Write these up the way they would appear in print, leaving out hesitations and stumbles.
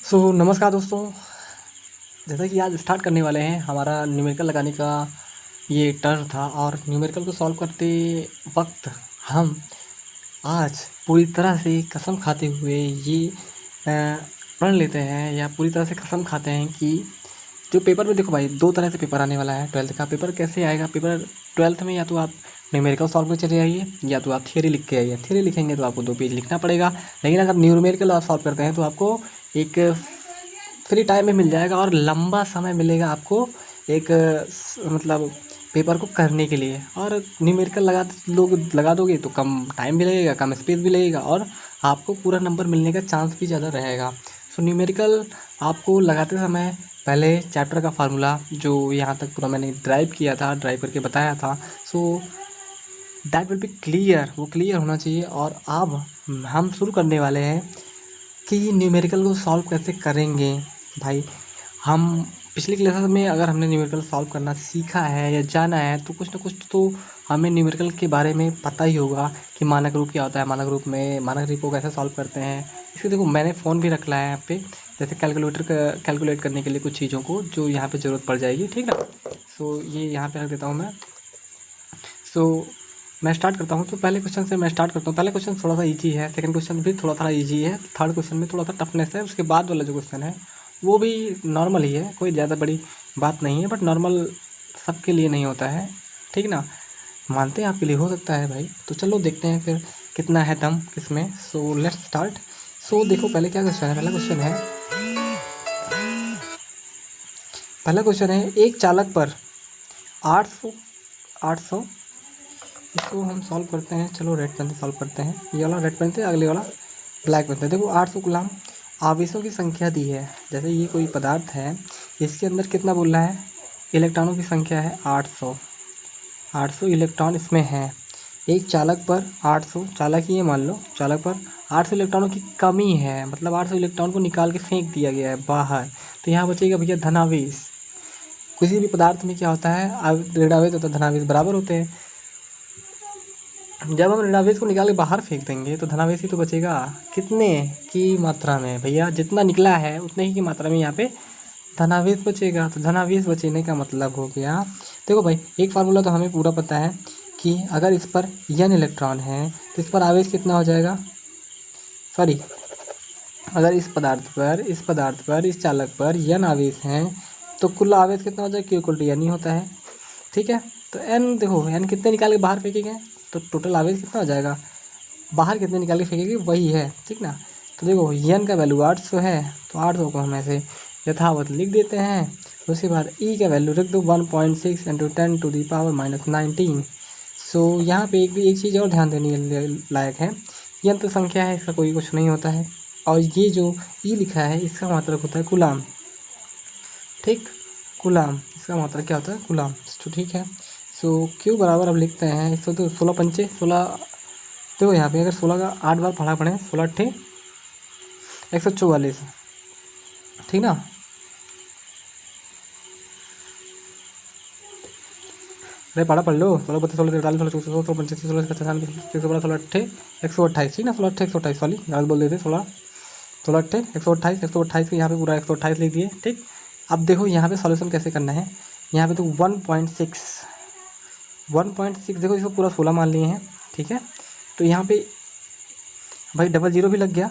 नमस्कार दोस्तों। जैसा कि आज स्टार्ट करने वाले हैं, हमारा न्यूमेरिकल लगाने का ये टर्न था और न्यूमेरिकल को सॉल्व करते वक्त हम आज पूरी तरह से कसम खाते हुए ये पढ़ लेते हैं या पूरी तरह से कसम खाते हैं कि जो पेपर में देखो भाई, दो तरह से पेपर आने वाला है। 12th का पेपर कैसे आएगा? पेपर 12th में या तो आप न्यूमेरिकल सॉल्व कर चले आइए या तो आप थियरी लिख के आइए। थियरी लिखेंगे तो आपको 2 पेज लिखना पड़ेगा, लेकिन अगर न्यूमेरिकल आप सॉल्व करते हैं तो आपको एक फ्री टाइम में मिल जाएगा और लंबा समय मिलेगा आपको एक मतलब पेपर को करने के लिए। और न्यूमेरिकल लगा दोगे तो कम टाइम भी लगेगा, कम स्पेस भी लगेगा और आपको पूरा नंबर मिलने का चांस भी ज़्यादा रहेगा। न्यूमेरिकल आपको लगाते समय पहले चैप्टर का फार्मूला जो यहाँ तक पूरा मैंने ड्राइव किया था, ड्राइव करके बताया था, दैट विल बी क्लियर, वो क्लियर होना चाहिए। और अब हम शुरू करने वाले हैं कि न्यूमेरिकल को सॉल्व कैसे करेंगे। भाई, हम पिछली क्लासेस में अगर हमने न्यूमेरिकल सॉल्व करना सीखा है या जाना है तो कुछ ना कुछ तो हमें न्यूमेरिकल के बारे में पता ही होगा कि मानक रूप क्या होता है, मानक रूप को कैसे सॉल्व करते हैं। इसलिए देखो, मैंने फ़ोन भी रखा है यहाँ पे, जैसे कैलकुलेट करने के लिए कुछ चीज़ों को जो यहाँ पे ज़रूरत पड़ जाएगी, ठीक ना। ये यहाँ पे रख देता हूँ मैं। मैं स्टार्ट करता हूँ। तो पहले क्वेश्चन से मैं स्टार्ट करता हूँ। पहले क्वेश्चन थोड़ा सा इजी है, सेकंड क्वेश्चन भी थोड़ा सा इजी है, थर्ड क्वेश्चन में थोड़ा सा टफनेस है। उसके बाद वाला जो क्वेश्चन है वो भी नॉर्मल ही है, कोई ज़्यादा बड़ी बात नहीं है, बट नॉर्मल सबके लिए नहीं होता है, ठीक ना। मानते हैं आपके लिए हो सकता है भाई। तो चलो देखते हैं फिर कितना है दम किसमें। Let's start. देखो पहले क्या क्वेश्चन है। पहला क्वेश्चन है एक चालक पर 800 इसको हम सॉल्व करते हैं। चलो रेड पेन से सॉल्व करते हैं। ये वाला रेड पेन से, अगले वाला ब्लैक पेन से। देखो 800 गुलाम आवेशों की संख्या दी है। जैसे ये कोई पदार्थ है, इसके अंदर कितना बोल रहा है, इलेक्ट्रॉनों की संख्या है 800 इलेक्ट्रॉन इसमें है। एक चालक पर 800, चालक ही है मान लो, चालक पर 800 इलेक्ट्रॉनों की कमी है, मतलब 800 इलेक्ट्रॉन को निकाल के फेंक दिया गया है बाहर। तो यहाँ बचेगा भैया धनावेश। किसी भी पदार्थ में क्या होता है, ऋणावेश होता है, धनावेश बराबर होते हैं। जब हम ऋणावेश को निकाल के बाहर फेंक देंगे तो धनावेश ही तो बचेगा। कितने की मात्रा में भैया? जितना निकला है उतने ही की मात्रा में यहाँ पे धनावेश बचेगा। तो धनावेश बचने का मतलब हो गया, देखो भाई, एक फार्मूला तो हमें पूरा पता है कि अगर इस पर n इलेक्ट्रॉन है तो इस पर आवेश कितना हो जाएगा, सॉरी, अगर इस पदार्थ पर इस चालक पर n आवेश हैं तो कुल आवेश कितना हो जाएगा, Q = n ही होता है, ठीक है। तो n देखो, n कितने निकाल के बाहर फेंकेंगे तो टोटल आवेश कितना हो जाएगा, बाहर कितने निकाल के फेंकेंगे वही है, ठीक ना। तो देखो n का वैल्यू 800 है, तो 800 को हम ऐसे यथावत लिख देते हैं। उसके बाद e का वैल्यू रख दो 1.6 × 10⁻⁹। यहाँ पे एक चीज़ और ध्यान देने लायक है, यंत्र तो संख्या है, इसका कोई कुछ नहीं होता है। और ये जो e लिखा है इसका मात्रक होता है कूलाम, ठीक, कूलाम, इसका मात्रक क्या होता है, कूलाम। तो ठीक है। Q बराबर अब लिखते हैं इसको, तो 16×5 = 16। देखो यहाँ पे अगर 16 का 8 बार पढ़ा पड़े, 16×8 = 144, ठीक ना। अरे पढ़ लो, 16×32 = 16×43 = 16, 16×35 = 16, 16×16 = 128, ठीक ना, 16×8 128, सॉरी गलत बोल देते, 16×8 128, 128 को यहाँ पे पूरा 128 लिख दिए, ठीक। अब देखो यहाँ पे सॉल्यूशन कैसे करना है। यहाँ पे तो 1.6 देखो, इसको पूरा 16 मान लिए हैं, ठीक है। तो यहाँ पे भाई डबल जीरो भी लग गया,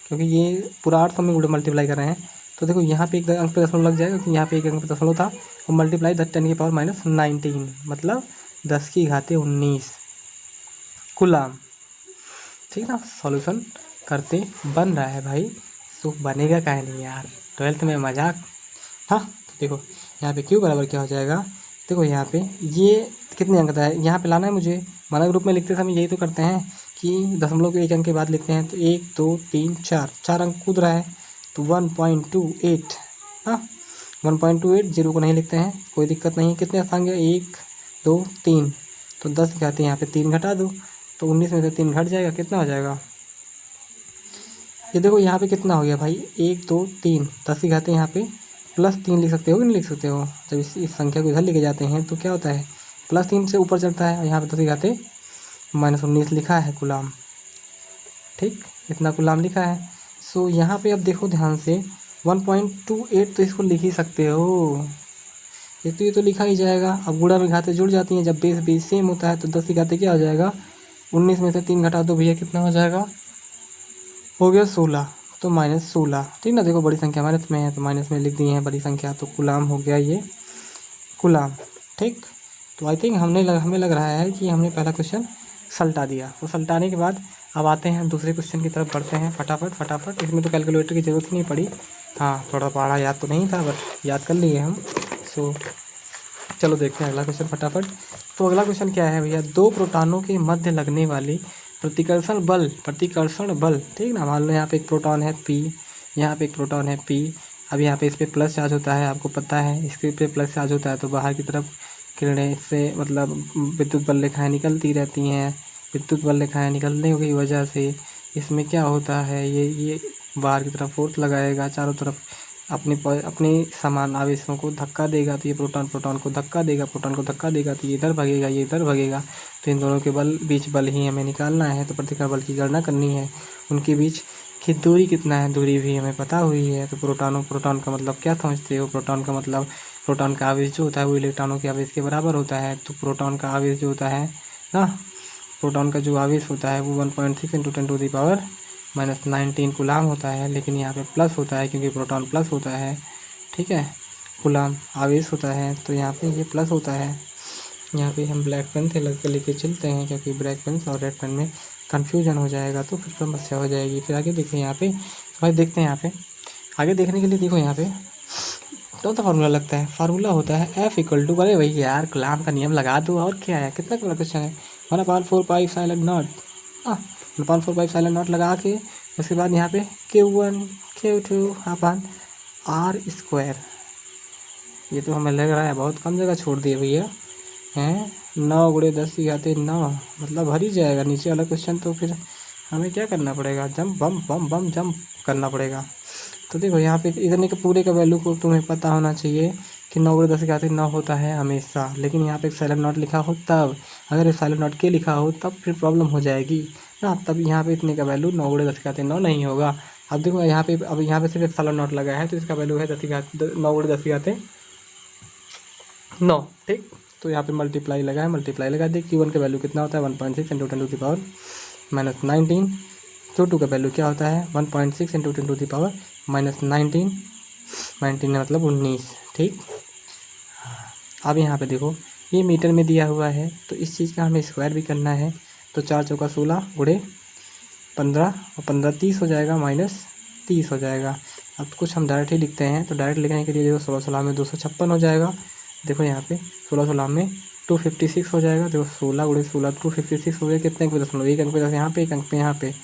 क्योंकि ये पूरा 800 में उड़े मल्टीप्लाई कर रहे हैं। तो देखो यहाँ पे एक अंक पे दशमलव लग जाएगा, क्योंकि यहाँ पे एक अंक पे दशमलव था, और मल्टीप्लाई 10⁻⁻19, मतलब 10⁻19 कूलाम, ठीक ना। सॉल्यूशन करते बन रहा है भाई, तो बनेगा काहे नहीं यार, 12th में मजाक। हाँ, तो देखो यहाँ पे Q बराबर क्या हो जाएगा। देखो यहाँ पे ये कितने अंक का है, यहाँ पे लाना है मुझे। मानक रूप में लिखते समय यही तो करते हैं कि दशमलव के एक अंक के बाद लिखते हैं। तो 1 2 3 4 अंक कूद रहा है, तो 1.28। हाँ, 1.28, जीरो को नहीं लिखते हैं, कोई दिक्कत नहीं। कितने स्थान गए, 1 2 3, तो 10 दिखाते हैं, यहाँ पे 3 घटा दो, तो 19 में से 3 घट जाएगा, कितना हो जाएगा, ये देखो यहाँ पे कितना हो गया भाई, 1 2 3, 10 दिखाते हैं, यहाँ पे +3 लिख सकते हो कि नहीं लिख सकते हो। जब इस संख्या को इधर लेके जाते हैं तो क्या होता है, +3 से ऊपर चढ़ता है, और यहाँ पे 10 दिखाते -19 लिखा है कूलाम, ठीक, इतना कूलाम लिखा है। यहाँ पे अब देखो ध्यान से, 1.28 तो इसको लिख ही सकते हो, ये तो लिखा ही जाएगा। अब गुणा में घातें जुड़ जाती हैं, जब बेस बेस सेम होता है तो 10 की घातें क्या हो जाएगा, 19 में से 3 घटा दो भैया, कितना हो जाएगा, हो गया 16, तो -16। ठीक ना, देखो बड़ी संख्या माइनस में है तो माइनस में लिख दिए हैं बड़ी संख्या, तो कुलाम हो गया ये, कुलाम। ठीक, तो आई थिंक हमें लग रहा है कि हमने पहला क्वेश्चन सल्टा दिया। तो सल्टाने के बाद अब आते हैं दूसरे क्वेश्चन की तरफ, बढ़ते हैं फटाफट। इसमें तो कैलकुलेटर की ज़रूरत ही नहीं पड़ी, हाँ थोड़ा पढ़ा याद तो नहीं था बट याद कर लिए हम। सो चलो देखते हैं अगला क्वेश्चन फटाफट। तो अगला क्वेश्चन क्या है भैया, दो प्रोटॉनों के मध्य लगने वाली प्रतिकर्षण बल, ठीक ना। मान लो यहाँ पे एक प्रोटॉन है P, यहाँ पे एक प्रोटॉन है P। अब यहाँ पे इस पर प्लस चार्ज होता है, आपको पता है इसके पे प्लस चार्ज होता है, तो बाहर की तरफ किरणें इससे मतलब विद्युत बल रेखाएँ निकलती रहती हैं। विद्युत बल रेखाएँ निकलने की वजह से इसमें क्या होता है, ये बाहर की तरफ फोर्स लगाएगा, चारों तरफ अपने समान आवेशों को धक्का देगा, तो ये प्रोटॉन को धक्का देगा, तो ये इधर भगेगा, ये इधर भगेगा। तो इन दोनों के बीच बल ही हमें निकालना है, तो प्रतिक्रिया बल की गणना करनी है। उनके बीच की दूरी कितना है, दूरी भी हमें पता हुई है। तो प्रोटॉन का मतलब क्या समझते हो, प्रोटॉन का मतलब प्रोटॉन का आवेश जो होता है वो इलेक्ट्रॉनों के आवेश के बराबर होता है। तो प्रोटॉन का आवेश जो होता है ना, प्रोटॉन का जो आवेश होता है वो 1.6 × 10⁻⁻19 कूलाम होता है। लेकिन यहाँ पे प्लस होता है क्योंकि प्रोटॉन प्लस होता है, ठीक है, कूलाम आवेश होता है, तो यहाँ पे ये प्लस होता है। यहाँ पे हम ब्लैक पेन से लेके चलते हैं, क्योंकि ब्लैक पेन और रेड पेन में कन्फ्यूजन हो जाएगा तो फिर समस्या हो जाएगी। फिर आगे देखिए यहाँ पे, भाई देखते हैं यहाँ पे, आगे देखने के लिए देखो यहाँ पे तो फार्मूला लगता है, फार्मूला होता है F=, अरे भाई यार कूलाम का नियम लगा दो, और क्या है, कितना बड़ा क्वेश्चन है। 1/4πε0, 1/4πε0 लगा के उसके बाद यहाँ पे Q1 Q2/r²। ये तो हमें लग रहा है बहुत कम जगह छोड़ दिए भैया हैं, 9 × 10⁹ मतलब भर ही जाएगा नीचे वाला क्वेश्चन। तो फिर हमें क्या करना पड़ेगा, जंप बम जंप करना पड़ेगा। तो देखो यहाँ पे इतने के पूरे का वैल्यू को तुम्हें पता होना चाहिए कि 9 × 10⁹ होता है हमेशा, लेकिन यहाँ पे ε0 लिखा हो तब, अगर ε0 के लिखा हो तब फिर प्रॉब्लम हो जाएगी ना। तब यहाँ पे इतने का वैल्यू 9 × 10⁻9 नहीं होगा। अब देखो यहाँ पे, अब यहाँ पे सिर्फ ε0 लगा है तो इसका वैल्यू है 9 × 10⁻9, ठीक। तो यहाँ पे मल्टीप्लाई लगा है, मल्टीप्लाई लगा दे। Q1 का वैल्यू कितना होता है, 1.6 × 10⁻⁻19। Q2 का वैल्यू क्या होता है, 1.6 × 10⁻⁻19, 19 मतलब 19, ठीक। अब यहाँ पे देखो ये मीटर में दिया हुआ है, तो इस चीज़ का हमें स्क्वायर भी करना है। तो 4 × 4 = 16 × 15 और 15 30 हो जाएगा, -30 हो जाएगा। अब कुछ हम डायरेक्ट ही लिखते हैं, तो डायरेक्ट लिखने के लिए देखो 16 16 में 256 हो जाएगा। देखो यहाँ पे 16 16 में 256 हो जाएगा। देखो 16 × 16 256 हो गया, कितने अंक पे दशमलव, एक अंक पे यहाँ पे, एक अंक पे यहाँ पे,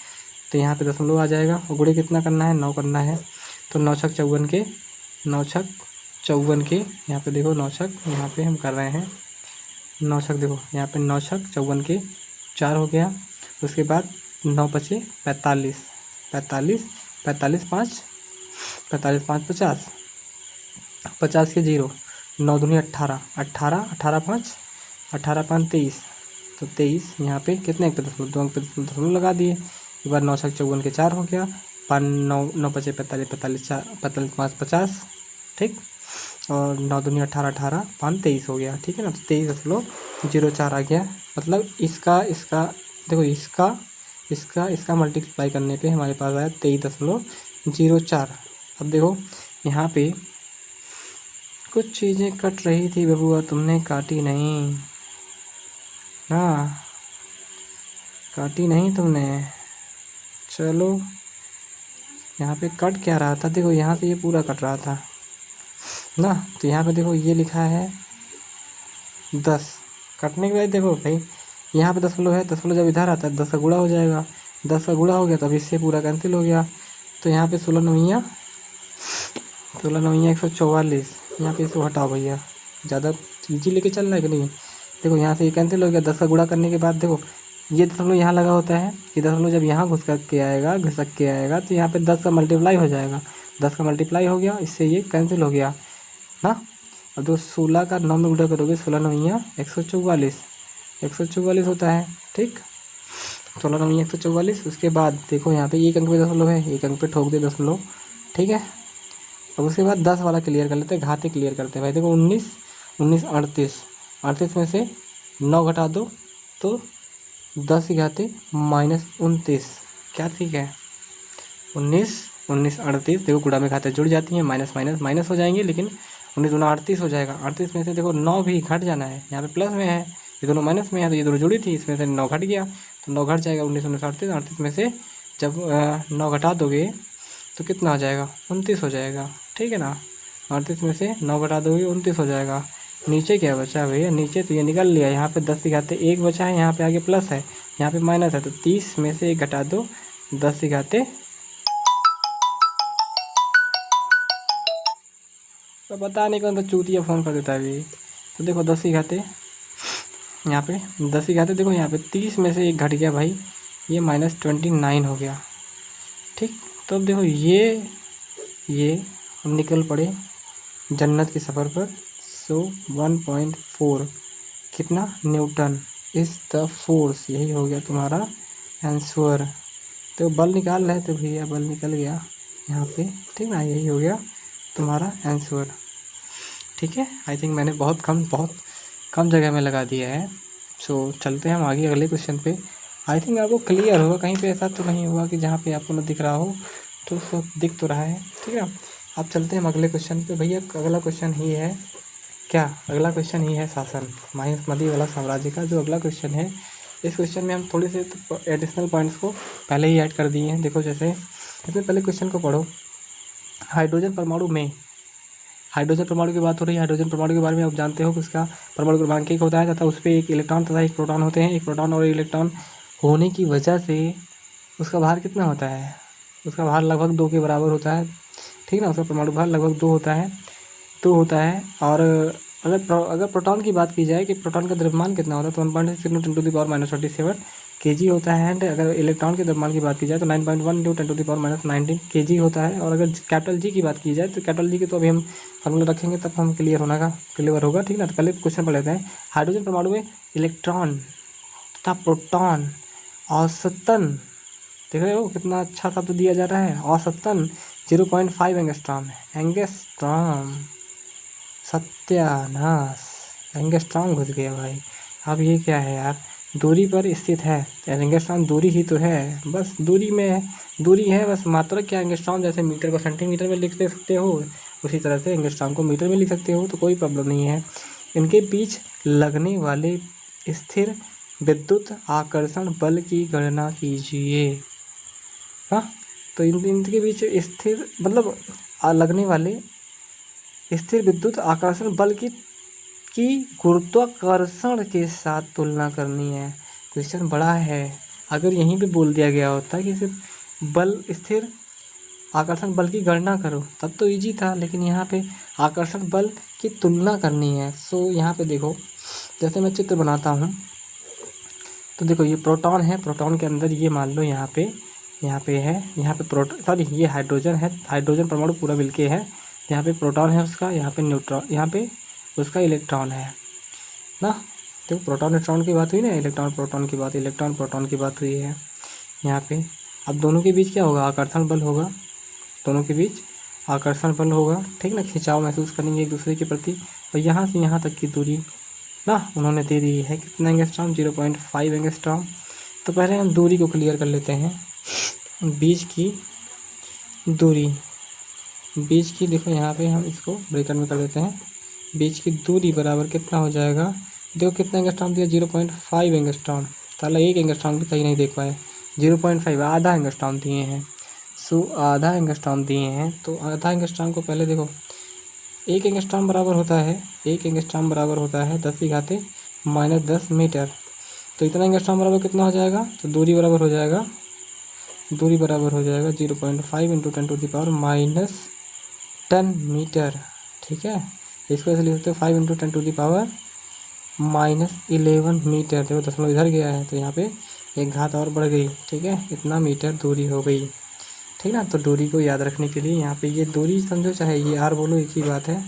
तो यहाँ पे दशमलव आ जाएगा। और गुणे कितना करना है, 9 करना है। तो 9 × 6 = 54 के, 9 × 6 = 54 के, यहाँ पे देखो 9 × 6 यहाँ पे हम कर रहे हैं 9 × 6, देखो यहाँ पे 9 × 6 = 54 के 4 हो गया। उसके बाद 9 बचे 45, 45 45 5 45 5 50, 50 के 0, 9 दूनी 18, 18 18 5 18 5 23, तो 23 यहाँ पे कितने अंक पे दशमलव, 2 अंक पे दशमलव लगा दिए। एक बार 9 × 6 = 54 के 4 हो गया, 5 9 9 बचे 45 45 4 45 5 50, ठीक। और 9 दूनी 18 18 5 23 हो गया, ठीक है ना। तो 23.04 आ गया। मतलब इसका देखो इसका मल्टीप्लाई करने पे हमारे पास आया 23.04। अब देखो यहाँ पे कुछ चीज़ें कट रही थी बबुआ, तुमने काटी नहीं ना, काटी नहीं तुमने। चलो यहाँ पे कट क्या रहा था, देखो यहाँ से ये पूरा कट रहा था ना, तो यहाँ पे देखो ये लिखा है 10, कटने के बाद देखो भाई यहाँ पे दशमलव है, दशमलव जब इधर आता है 10 का गुणा हो जाएगा, 10 का गुणा हो गया तो अब इससे पूरा कैंसिल हो गया। तो यहाँ पे 16 9 144, यहाँ पे इसको हटाओ भैया, ज़्यादा ईजी लेके चल रहा है कि नहीं। देखो यहाँ से ये कैंसिल हो गया, 10 का गुणा करने के बाद देखो ये दशमलव यहाँ लगा होता है, ये दशमलव जब यहाँ घिसक के आएगा तो यहाँ पे 10 का मल्टीप्लाई हो जाएगा, 10 का मल्टीप्लाई हो गया, इससे ये कैंसिल हो गया ना। अब तो 16 का 9 में उल्टा करोगे, 16 9 144 होता है, ठीक। 16 9 144। उसके बाद देखो यहाँ पे एक अंक पे दशमलव है, एक अंक पे ठोक दे दशमलव, ठीक है। अब उसके बाद 10 वाला क्लियर कर लेते हैं, घाते क्लियर करते हैं भाई। देखो 19 19 38, 38 में से 9 घटा दो तो 10 की घाते -29, क्या ठीक है? 19 19 38, देखो गुणा में घाते जुड़ जाती हैं, माइनस माइनस माइनस हो जाएंगे, लेकिन 19 दूना 38 हो जाएगा। 38 में से देखो 9 भी घट जाना है, यहाँ पे प्लस में है, ये दोनों माइनस में है, तो ये दोनों जुड़ी थी, इसमें से 9 घट गया तो 9 घट जाएगा। 19 19 38, 38 में से जब 9 घटा दोगे तो कितना हो जाएगा? 29 हो जाएगा, ठीक है ना। 38 में से 9 घटा दोगे 29 हो जाएगा। नीचे क्या बचा भैया? नीचे तो ये निकल लिया, यहाँ पे 10 की घाते 1 बचा है, यहाँ पे आगे प्लस है, यहाँ पे माइनस है, तो 30 में से 1 घटा दो, 10 की घाते, तो पता नहीं कौन सा चूतिया फ़ोन कर देता है अभी। तो देखो 10 की घाते, यहाँ पे 10 की घाते, देखो यहाँ पे 30 में से 1 घट गया भाई, ये -29 हो गया, ठीक। तो अब देखो ये हम निकल पड़े जन्नत के सफ़र पर। सो 1.4 कितना न्यूटन इज़ द फोर्स, यही हो गया तुम्हारा आंसर। तो बल निकाल रहे थे भैया, बल निकल गया यहाँ पे, ठीक ना, यही हो गया तुम्हारा आंसर, ठीक है। आई थिंक मैंने बहुत कम जगह में लगा दिया है। सो चलते हैं हम आगे अगले क्वेश्चन पे। आई थिंक आपको क्लियर होगा, कहीं पे ऐसा तो नहीं होगा कि जहाँ पे आपको न दिख रहा हो, तो सब दिख तो रहा है, ठीक है। अब चलते हैं हम अगले क्वेश्चन पे भैया। अगला क्वेश्चन ही है क्या? अगला क्वेश्चन ही है शासन, महीमती वाला साम्राज्य का जो अगला क्वेश्चन है। इस क्वेश्चन में हम थोड़े से एडिशनल पॉइंट्स को पहले ही ऐड कर दिए हैं। देखो जैसे इसमें पहले क्वेश्चन को पढ़ो, हाइड्रोजन परमाणु में, हाइड्रोजन परमाणु की बात हो रही है। हाइड्रोजन परमाणु के बारे में आप जानते हो कि उसका परमाणु क्रमांक 1 होता है तथा उस पर एक इलेक्ट्रॉन तथा एक प्रोटॉन होते हैं। एक प्रोटॉन और इलेक्ट्रॉन होने की वजह से उसका भार कितना होता है? उसका भार लगभग 2 के बराबर होता है, ठीक ना। उसका परमाणु भार लगभग 2 होता है, 2 होता है। और अगर प्रोटॉन की बात की जाए कि प्रोटॉन का द्रव्यमान कितना होता है, तो 1.6 × 10⁻⁻47 kg होता है। एंड अगर इलेक्ट्रॉन के द्रव्यमान की बात की जाए तो 9.1 × 10⁻19 kg होता है। और अगर कैपिटल जी की बात की जाए तो कैपिटल जी की तो अभी हम फॉर्मूला रखेंगे तब हम क्लियर होगा, ठीक ना। तो पहले क्वेश्चन पढ़ लेते हैं। हाइड्रोजन परमाणु में इलेक्ट्रॉन तथा प्रोटॉन औसतन, देख रहे हो कितना अच्छा शब्द दिया जा रहा है, औसतन 0.5 एंगस्ट्रॉम है। एंगस्ट्रॉम, सत्यानाश, एंगस्ट्रॉम घुस गया भाई। अब ये क्या है यार? दूरी पर स्थित है, एंगस्ट्रॉम दूरी ही तो है, बस दूरी में दूरी है, बस मात्रा क्या? एंगस्ट्रॉम जैसे मीटर को सेंटीमीटर में लिख सकते हो, उसी तरह से एंगस्ट्रॉम को मीटर में लिख सकते हो, तो कोई प्रॉब्लम नहीं है। इनके बीच लगने वाले स्थिर विद्युत आकर्षण बल की गणना कीजिए। हाँ, तो इनके बीच स्थिर मतलब लगने वाले स्थिर विद्युत आकर्षण बल की गुरुत्वाकर्षण के साथ तुलना करनी है। क्वेश्चन बड़ा है, अगर यहीं पे बोल दिया गया होता कि सिर्फ बल, स्थिर आकर्षण बल की गणना करो तब तो इजी था, लेकिन यहाँ पे आकर्षण बल की तुलना करनी है। सो यहाँ पे देखो, जैसे मैं चित्र बनाता हूँ तो देखो ये प्रोटॉन है, प्रोटॉन के अंदर ये मान लो यहाँ पे है, यहाँ पे प्रोटॉन, सॉरी ये हाइड्रोजन है, हाइड्रोजन परमाणु पूरा मिलके है। यहाँ पे प्रोटॉन है उसका, यहाँ पे न्यूट्रॉन, यहाँ पे उसका इलेक्ट्रॉन है ना। देखो प्रोटॉन इलेक्ट्रॉन की बात हुई ना, इलेक्ट्रॉन प्रोटॉन की बात, इलेक्ट्रॉन प्रोटॉन की बात हुई है यहाँ पे। अब दोनों के बीच क्या होगा? आकर्षण बल होगा, दोनों के बीच आकर्षण बल होगा, ठीक ना। खिंचाव महसूस करेंगे एक दूसरे के प्रति। और यहाँ से यहाँ तक की दूरी ना उन्होंने दे दी है कितना एंगस्ट्रॉम? 0.5 एंगस्ट्रॉम। तो पहले हम दूरी को क्लियर कर लेते हैं। बीच की दूरी, बीच की देखो यहाँ पे हम इसको ब्रैकेट में कर देते हैं। बीच की दूरी बराबर कितना हो जाएगा? देखो कितना एंगस्ट्रॉम दिया? 0.5 एंगस्ट्रॉम। ताला एक एंगस्ट्रॉम भी सही नहीं देख पाए, 0.5 आधा एंगस्ट्रॉम दिए हैं। सो आधा एंगस्ट्रॉम दिए हैं, तो आधा एंगस्ट्रॉम को पहले देखो, एक एंगस्ट्रॉम बराबर होता है, एक एंगस्ट्रॉम बराबर होता है 10 की घाते -10 मीटर। तो इतना एंगस्ट्रॉम बराबर कितना हो जाएगा? तो दूरी बराबर हो जाएगा, दूरी बराबर हो जाएगा 0.5 × 10⁻10 मीटर, ठीक है। इसको ऐसे लिख सकते हो 5 × 10⁻11 मीटर। देखो दशमलव इधर गया है तो यहाँ पे एक घात और बढ़ गई, ठीक है, इतना मीटर दूरी हो गई, ठीक ना। तो दूरी को याद रखने के लिए यहाँ पे ये दूरी समझो चाहे ये आर बोलो, एक ही बात है,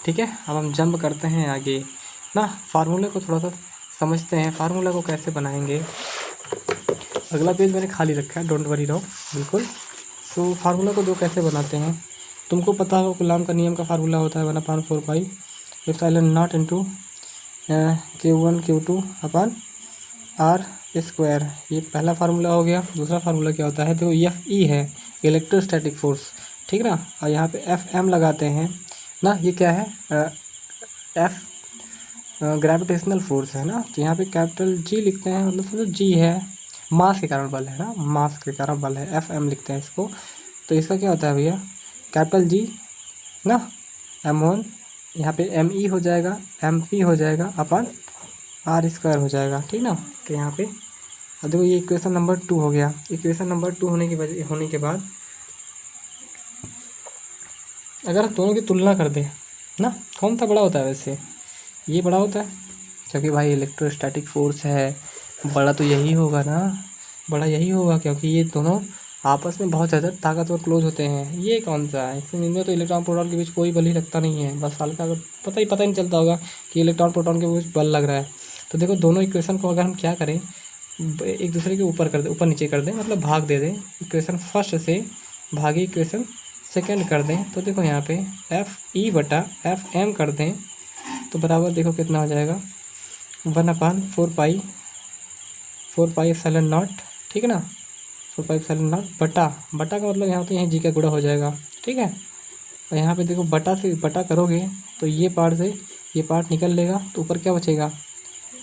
ठीक है। अब हम जंप करते हैं आगे ना, फार्मूले को थोड़ा सा समझते हैं, फार्मूला को कैसे बनाएंगे। अगला पेज मैंने खाली रखा है, डोंट वरी रहो बिल्कुल। सो फार्मूला को दो कैसे बनाते हैं, तुमको पता होगा कूलाम का नियम का फार्मूला होता है 1/4 pi epsilon naught into Q1 Q2 upon r square. ये पहला फार्मूला हो गया। दूसरा फार्मूला क्या होता है, देखो एफ ई है इलेक्ट्रोस्टैटिक फोर्स, ठीक ना, और यहाँ पे एफ एम लगाते हैं ना, ये क्या है एफ ग्रेविटेशनल फोर्स है ना, तो यहाँ पे कैपिटल जी लिखते हैं, मतलब समझो जी है, मास के कारण बल है ना, मास के कारण बल है, एफ एम लिखते हैं इसको। तो इसका क्या होता है भैया, कैपिटल जी ना, M1 यहाँ पे एम ई हो जाएगा, एम पी हो जाएगा अपन आर स्क्वायर हो जाएगा, ठीक ना। तो यहाँ पे अब देखो ये इक्वेशन नंबर 2 हो गया। इक्वेशन नंबर 2 होने के बाद अगर दोनों की तुलना कर दे ना, कौन सा बड़ा होता है, वैसे ये बड़ा होता है, क्योंकि भाई इलेक्ट्रोस्टैटिक फोर्स है, बड़ा तो यही होगा ना, बड़ा यही होगा, क्योंकि ये दोनों आपस में बहुत ज़्यादा ताकतवर क्लोज होते हैं। ये कौन सा है, इनमें तो इलेक्ट्रॉन प्रोटॉन के बीच कोई बल ही लगता नहीं है, बस हल्का पता ही नहीं चलता होगा कि इलेक्ट्रॉन प्रोटॉन के बीच बल लग रहा है। तो देखो दोनों इक्वेशन को अगर हम क्या करें, एक दूसरे के ऊपर कर दें, ऊपर नीचे कर दें, मतलब भाग दे दें, इक्वेशन फर्स्ट से भागी इक्वेशन सेकेंड कर दें, तो देखो यहाँ पे एफ ई बटा एफ एम कर दें, तो बराबर देखो कितना हो जाएगा 1/4 पाई एप्सिलॉन नॉट, ठीक है ना, 4 पाई एप्सिलॉन नॉट बटा का मतलब यहाँ तो यहीं जी का गुणा हो जाएगा, ठीक है। और यहाँ पे देखो बटा से बटा करोगे तो ये पार्ट से ये पार्ट निकल लेगा, तो ऊपर क्या बचेगा,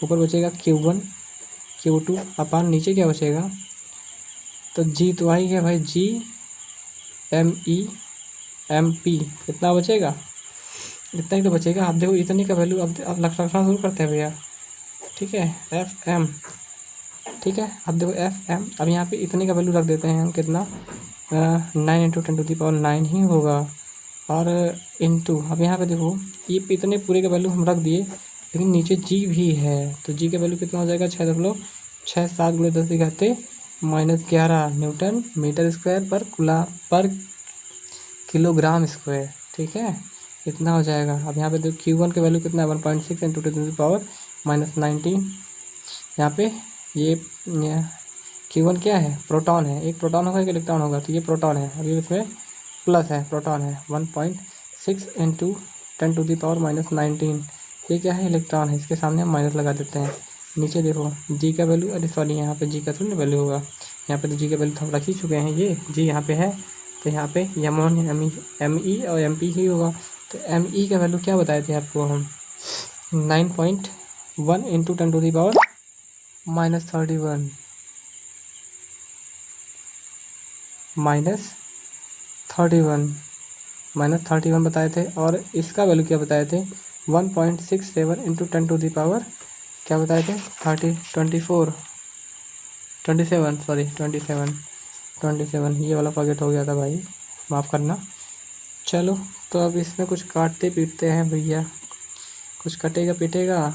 ऊपर बचेगा Q1 Q2 अपान नीचे क्या बचेगा, तो जी तो आ ही गया भाई, G M E M P कितना बचेगा, इतना ही तो बचेगा। अब देखो इतने का वैल्यू अब रखना शुरू करते हैं भैया, ठीक है, एफ एम, ठीक है। अब देखो एफ एम, अब यहाँ पे इतने का वैल्यू रख देते हैं हम, कितना 9 × 10⁻⁹ ही होगा, और इंटू अब यहाँ पे देखो ये इतने पूरे का वैल्यू हम रख दिए, लेकिन नीचे जी भी है, तो जी का वैल्यू कितना हो जाएगा 6.67 × 10⁻11 न्यूटन मीटर स्क्वायर पर किलोग्राम स्क्वायर, ठीक है, इतना हो जाएगा। अब यहाँ पे देखो Q1 के वैल्यू कितना है 1.6 × 10⁻19। यहाँ पे ये Q1 क्या है, प्रोटॉन है, एक प्रोटॉन होगा एक इलेक्ट्रॉन होगा, तो ये प्रोटॉन है, अभी इसमें प्लस है, प्रोटॉन है 1.6 × 10⁻19। ये क्या है, इलेक्ट्रॉन है, इसके सामने हम माइनस लगा देते हैं। नीचे देखो जी का वैल्यू, अरे सॉरी यहाँ पे जी का थोड़ी ना वैल्यू होगा, यहाँ पे तो जी का वैल्यू हम रख ही चुके हैं, ये जी यहाँ पे है, तो यहाँ पे M1 एम ई और एम पी ही होगा। तो एम ई का वैल्यू क्या बताए थे आपको हम, 9.1 × 10⁻31 -31 बताए थे, और इसका वैल्यू क्या बताए थे 1.67 × 10⁻, क्या बताए थे 27, ये वाला फॉरगेट हो गया था भाई, माफ़ करना। चलो तो अब इसमें कुछ काटते पीटते हैं भैया, कुछ कटेगा पीटेगा,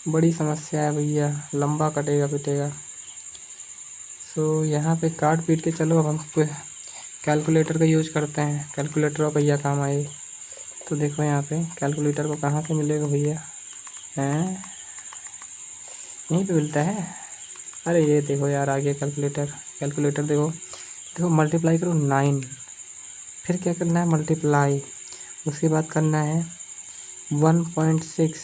बड़ी समस्या है भैया, लंबा कटेगा पीटेगा। सो यहाँ पे काट पीट के चलो अब हम कैलकुलेटर का यूज करते हैं, कैलकुलेटर और भैया काम आए। तो देखो यहाँ पे कैलकुलेटर को कहाँ से मिलेगा भैया, हैं यहीं पे मिलता है, अरे ये देखो यार आ गया कैलकुलेटर देखो मल्टीप्लाई करो 9, फिर क्या करना है मल्टीप्लाई, उसके बाद करना है 1.6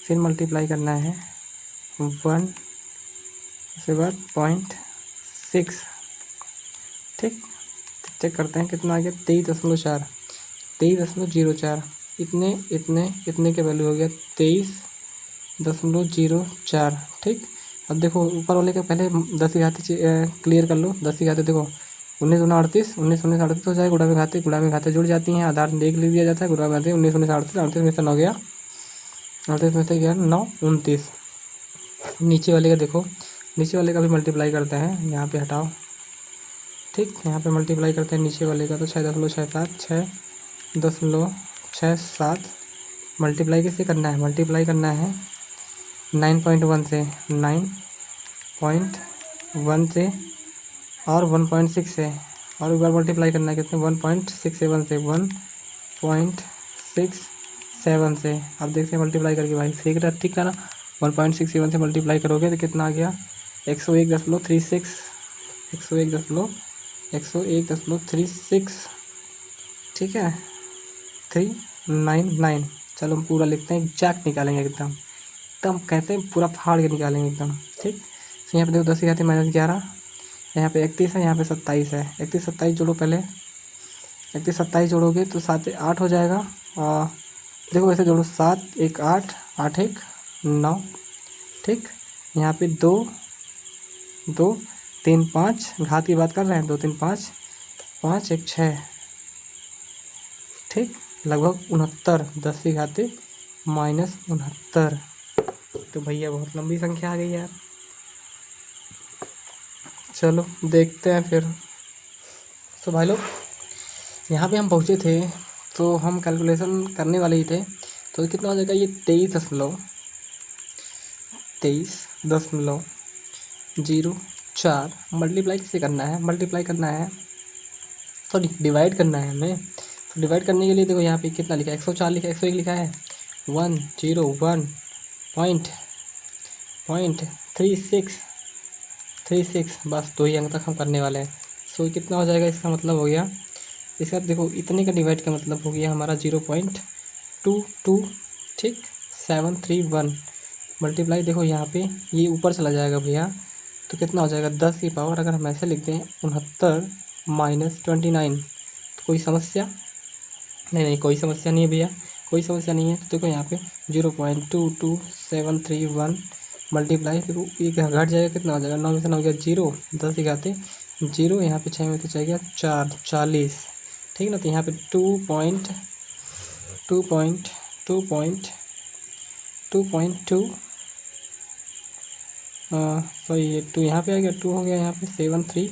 फिर मल्टीप्लाई करना है 1, उसके बाद 0.6, ठीक। चेक करते हैं कितना आ गया 23.04 इतने के वैल्यू हो गया 23.04, ठीक। अब देखो ऊपर वाले का पहले 10 की घाते क्लियर कर लो, 10 की घाते देखो 19 × 38 हो जाएगा, गुणा में घाते जुड़ जाती हैं, आधार देख लिया जाता है, गुणा में घाते 19 × 38 में से 9 गया, 38 में से गया 9 29। नीचे वाले का देखो, नीचे वाले का भी मल्टीप्लाई करते हैं, यहाँ पे हटाओ, ठीक, यहाँ पे मल्टीप्लाई करते हैं नीचे वाले का, तो 6.67 मल्टीप्लाई कैसे करना है, मल्टीप्लाई करना है 9.1 से 9.1 से और 1.6 से, और एक बार मल्टीप्लाई करना है कितने 1.67 से 1.67 से। अब देखते हैं मल्टीप्लाई करके भाई ठीक है ना, 1.67 से मल्टीप्लाई करोगे तो कितना आ गया 101.36 101.36, ठीक है, 399। चलो हम पूरा लिखते हैं, एग्जैक्ट निकालेंगे एकदम एकदम, कहते हैं पूरा फाड़ के निकालेंगे एकदम, ठीक। तो यहाँ पे देखो 10⁻11, यहाँ पे 31 है, यहाँ पे 27 है। 31 27 जोड़ो पहले, 31 27 जोड़ोगे तो 7 8 हो जाएगा। देखो वैसे जोड़ो, 7 1 8, 8 1 9, ठीक। यहाँ पे 2 2 3 5, घात की बात कर रहे हैं, 2 3 5 5 1 6, ठीक, लगभग 69, 10⁻−69। तो भैया बहुत लंबी संख्या आ गई यार। चलो देखते हैं फिर। तो भाई लोग यहाँ पे हम पहुँचे थे, तो हम कैलकुलेशन करने वाले ही थे। तो कितना हो जाएगा ये 23.04 मल्टीप्लाई किसे करना है, मल्टीप्लाई करना है, सॉरी डिवाइड करना है हमें। तो डिवाइड करने के लिए देखो यहाँ पे कितना लिखा है, 104 लिखा है, 101 लिखा है, 101.36 बस 2 ही अंक तक हम करने वाले हैं। सो कितना हो जाएगा, इसका मतलब हो गया, इसका देखो इतने का डिवाइड का मतलब हो गया हमारा 0.22, ठीक, 731 मल्टीप्लाई, देखो यहाँ पे ये ऊपर चला जाएगा भैया, तो कितना हो जाएगा 10 की पावर, अगर हम ऐसे लिख दें 69-29, तो कोई समस्या नहीं, कोई समस्या नहीं है भैया, कोई समस्या नहीं है। तो देखो यहाँ पे 0.22731 मल्टीप्लाई, देखो ये घट जाएगा, कितना हो जाएगा, 9 में से 9 गया 0, 10 दिखाते 0, यहाँ पे 6 में तो चाहिए 4 40, ठीक ना। तो यहाँ पे 2.2 सॉरी ये 2 यहाँ पे आ गया, 2 हो गया यहाँ पे 731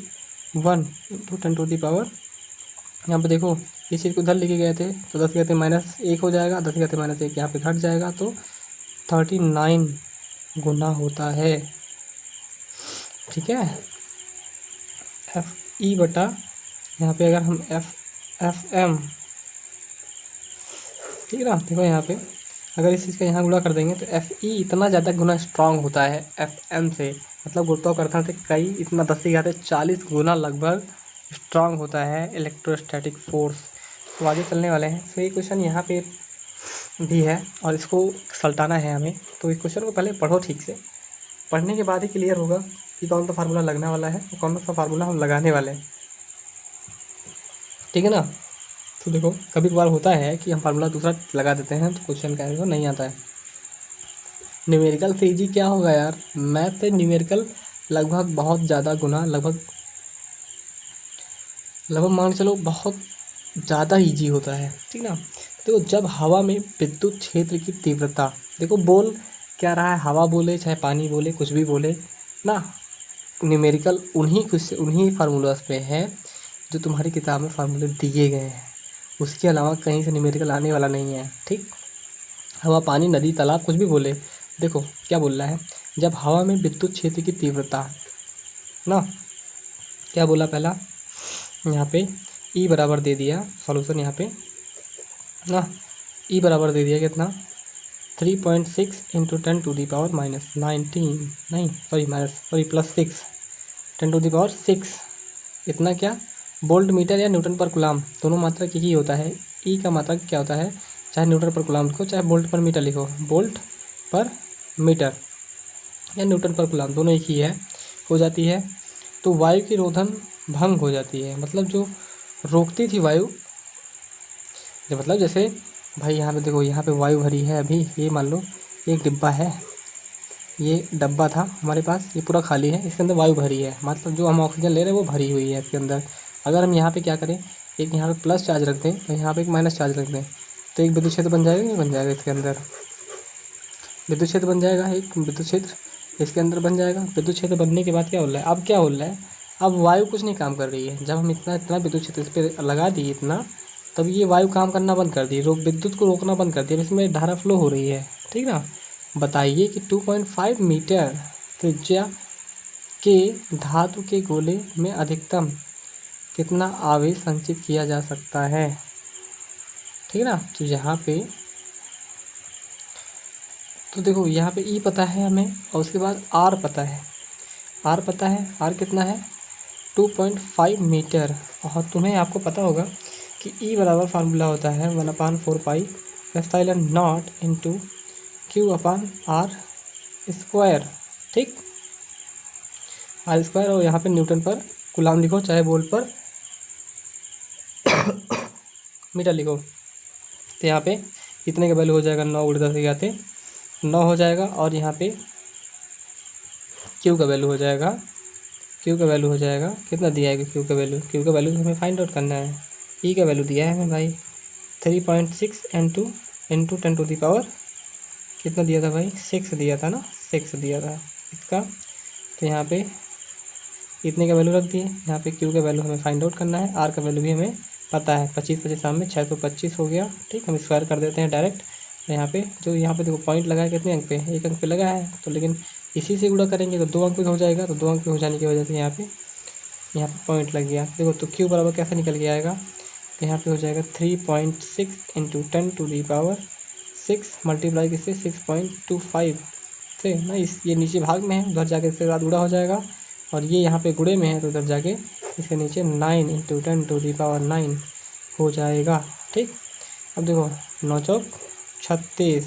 इंटू 10⁻, यहाँ पे देखो इस चीज़ को उधर लेके गए थे, तो 10⁻−1 हो जाएगा, 10⁻−1 यहाँ पे घट जाएगा, तो 39 गुना होता है, ठीक है। एफ ई बटा, यहाँ पे अगर हम एफ एम, ठीक है ना, देखो यहाँ पे अगर इस चीज़ का यहाँ गुणा कर देंगे तो एफ ई इतना ज़्यादा गुना स्ट्रांग होता है एफ एम से, मतलब गुरुत्वाकर्षण से कई इतना 10⁻40 गुना लगभग स्ट्रांग होता है इलेक्ट्रोस्टैटिक फोर्स। तो आगे चलने वाले हैं। तो ये क्वेश्चन यहाँ पे भी है और इसको सल्टाना है हमें, तो इस क्वेश्चन को पहले पढ़ो ठीक से, पढ़ने के बाद ही क्लियर होगा कि कौन सा फार्मूला लगने वाला है और कौन सा फार्मूला हम लगाने वाले हैं, ठीक है ना। तो देखो कभी कभार होता है कि हम फार्मूला दूसरा लगा देते हैं तो क्वेश्चन का आंसर नहीं आता है। न्यूमेरिकल से ईजी क्या होगा यार, मैथ से न्यूमेरिकल लगभग बहुत ज़्यादा गुना, लगभग मान के चलो बहुत ज़्यादा ईजी होता है, ठीक ना। देखो जब हवा में विद्युत क्षेत्र की तीव्रता, देखो बोल क्या रहा है, हवा बोले चाहे पानी बोले कुछ भी बोले ना, न्यूमेरिकल उन्हीं फार्मूलाज पे है जो तुम्हारी किताब में फार्मूले दिए गए हैं, उसके अलावा कहीं से न्यूमेरिकल आने वाला नहीं है, ठीक। हवा पानी नदी तालाब कुछ भी बोले, देखो क्या बोल रहा है, जब हवा में विद्युत क्षेत्र की तीव्रता ना, क्या बोला पहला, यहाँ पे ई बराबर दे दिया सॉल्यूशन, यहाँ पे ना ई बराबर दे दिया कितना 3.6 इंटू 10⁻⁻19 नहीं सॉरी +6 10⁻6, इतना क्या वोल्ट मीटर या न्यूटन पर कूलाम, दोनों मात्रक ही होता है। ई का मात्रक क्या होता है, चाहे न्यूटन पर कूलाम लिखो चाहे वोल्ट पर मीटर लिखो, वोल्ट पर मीटर या न्यूटन पर कूलाम दोनों एक ही है, हो जाती है। तो वायु की रोधन भंग हो जाती है, मतलब जो रोकती थी वायु, मतलब जैसे भाई यहाँ पे देखो, यहाँ पे वायु भरी है अभी, ये मान लो एक डिब्बा है, ये डब्बा था हमारे पास, ये पूरा खाली है, इसके अंदर वायु भरी है, मतलब जो हम ऑक्सीजन ले रहे हैं वो भरी हुई है इसके अंदर। अगर हम यहाँ पे क्या करें, एक यहाँ पे प्लस चार्ज रख दें और यहाँ पे एक माइनस चार्ज रख दें, तो एक विद्युत क्षेत्र बन जाएगा, नहीं बन जाएगा, इसके अंदर विद्युत क्षेत्र बन जाएगा, एक विद्युत क्षेत्र इसके अंदर बन जाएगा। विद्युत क्षेत्र बनने के बाद क्या हो रहा है, अब क्या हो रहा है, अब वायु कुछ नहीं काम कर रही है, जब हम इतना विद्युत क्षेत्र इस पर लगा दिए इतना, तब ये वायु काम करना बंद कर दी, विद्युत को रोकना बंद कर दिया, इसमें धारा फ्लो हो रही है, ठीक ना। बताइए कि 2.5 मीटर त्रिज्या के धातु के गोले में अधिकतम कितना आवेश संचित किया जा सकता है, ठीक है ना। तो यहाँ पे तो देखो यहाँ पे ई पता है हमें और उसके बाद आर पता है, आर पता है, आर कितना है 2.5 मीटर। और तुम्हें आपको पता होगा कि ई बराबर फार्मूला होता है 1/4 pi epsilon naught into Q upon r square. ठीक, आर स्क्वायर, और यहाँ पे न्यूटन पर कूलाम लिखो, चाहे बोल्ट पर मीटर लिखो। तो यहाँ पे कितने का वैल्यू हो जाएगा, 9 × 10⁻9 हो जाएगा। और यहाँ पे क्यू का वैल्यू हो जाएगा, क्यू का वैल्यू हो जाएगा कितना दिया है क्यू का वैल्यू, क्यू का वैल्यू हमें फाइंड आउट करना है। ई का वैल्यू दिया है हमें भाई 3.6 इंटू 10⁻, कितना दिया था भाई, 6 दिया था ना, 6 दिया था इसका। तो यहाँ पे इतने का वैल्यू रख दिए। यहाँ पे क्यू का वैल्यू हमें फाइंड आउट करना है। आर का वैल्यू भी हमें पता है, 25 शाम में 625 हो गया। ठीक, हम स्क्वायर कर देते हैं डायरेक्ट। यहाँ पे जो यहाँ पे देखो पॉइंट लगा है कितने अंक पे, 1 अंक पे लगा है, तो लेकिन इसी से गुणा करेंगे तो 2 अंक पे हो जाएगा। तो 2 अंक पे हो जाने की वजह से यहाँ पे पॉइंट लग गया। देखो तो क्यू बराबर कैसे निकल के आएगा, तो यहाँ पे हो जाएगा 3.6 इंटू 10⁻6 मल्टीप्लाई किससे 6.25 से ना, इस ये नीचे भाग में है, उधर जाके इसके साथ गुणा हो जाएगा। और ये यहाँ पे गुणे में है तो उधर जाके इसके नीचे 9 इंटू 10⁻9 हो जाएगा। ठीक, अब देखो 9 चौक 36,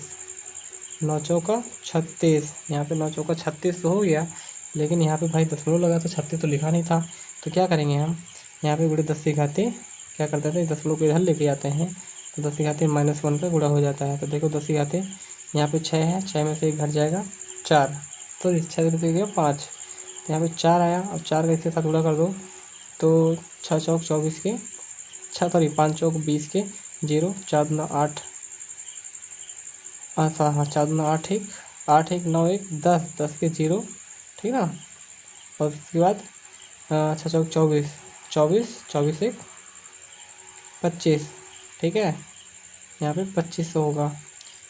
9 चौका 36, यहाँ पे 9 चौका 36 तो हो गया, लेकिन यहाँ पे भाई दशमलव लगा तो 36 तो लिखा नहीं था। तो क्या करेंगे हम, यहाँ पे गुणे 10 से घाते क्या करते थे, दशमलव को इधर लेके आते हैं तो 10 से घाते -1 का गुणा हो जाता है। तो देखो 10 से घाते यहाँ पे 6 है, 6 में से 1 घट जाएगा 4, तो 6 में से गया 5, तो यहाँ पे 4 आया। अब 4 का इसके साथ गुणा कर दो तो 6 चौक 24 के 5 चौक 20 के 0, 4 दूना 8, हाँ 4 दूना 8 1, 8 1 9 1 10, 10 के 0, ठीक ना। और उसके बाद 6 चौक 24, 24 1 25, ठीक है, यहाँ पे 25 होगा।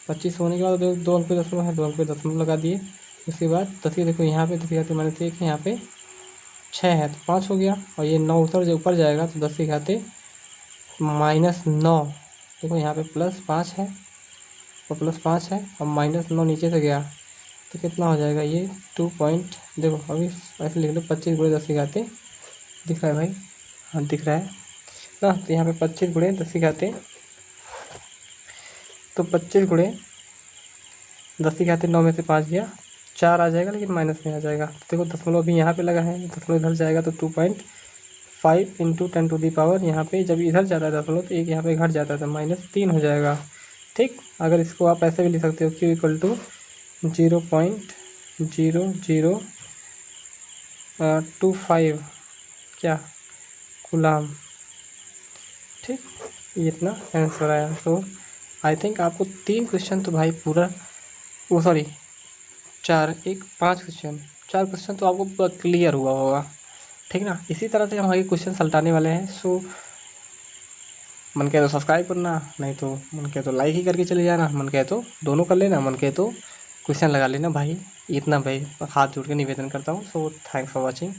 25 होने के बाद 2 अंक पे दशमलव है, 2 अंक पे दशमलव लगा दिए। उसके बाद 10 के देखो यहाँ पे 10 के -1 है, यहाँ पे 6 है तो 5 हो गया। और ये 9 ऊपर जाएगा तो 10 के घाते -9, देखो यहाँ पे +5 है और +5 है और -9 नीचे से गया तो कितना हो जाएगा ये 2 पॉइंट, देखो अभी ऐसे लिख लो 25 × 10 के घाते, दिख रहा है भाई, हाँ दिख रहा है ना। तो यहाँ पे 25 × 10 के घाते, तो 25 × 10 के घाते 9 में से 5 गया 4 आ जाएगा, लेकिन माइनस में आ जाएगा। तो देखो दशमलव अभी यहाँ पे लगा है, दशमलव इधर जाएगा तो 2.5 इंटू 10⁻, यहाँ पे जब इधर जाता है दशमलव तो एक यहाँ पे घट जाता है तो -3 हो जाएगा। ठीक, अगर इसको आप ऐसे भी लिख सकते हो Q = 0.0025 क्या कूलाम। ठीक, ये इतना आंसर आया। तो आई थिंक आपको 3 क्वेश्चन तो भाई पूरा, वो सॉरी 5 क्वेश्चन, 4 क्वेश्चन तो आपको पूरा क्लियर हुआ होगा। ठीक ना, इसी तरह से हम आगे क्वेश्चन सल्टाने वाले हैं। सो मन कहे तो सब्सक्राइब करना, नहीं तो मन कहे तो लाइक ही करके चले जाना, मन कहे तो दोनों कर लेना, मन कहे तो क्वेश्चन लगा लेना भाई। इतना भाई हाथ जोड़ के निवेदन करता हूँ। So thanks for watching.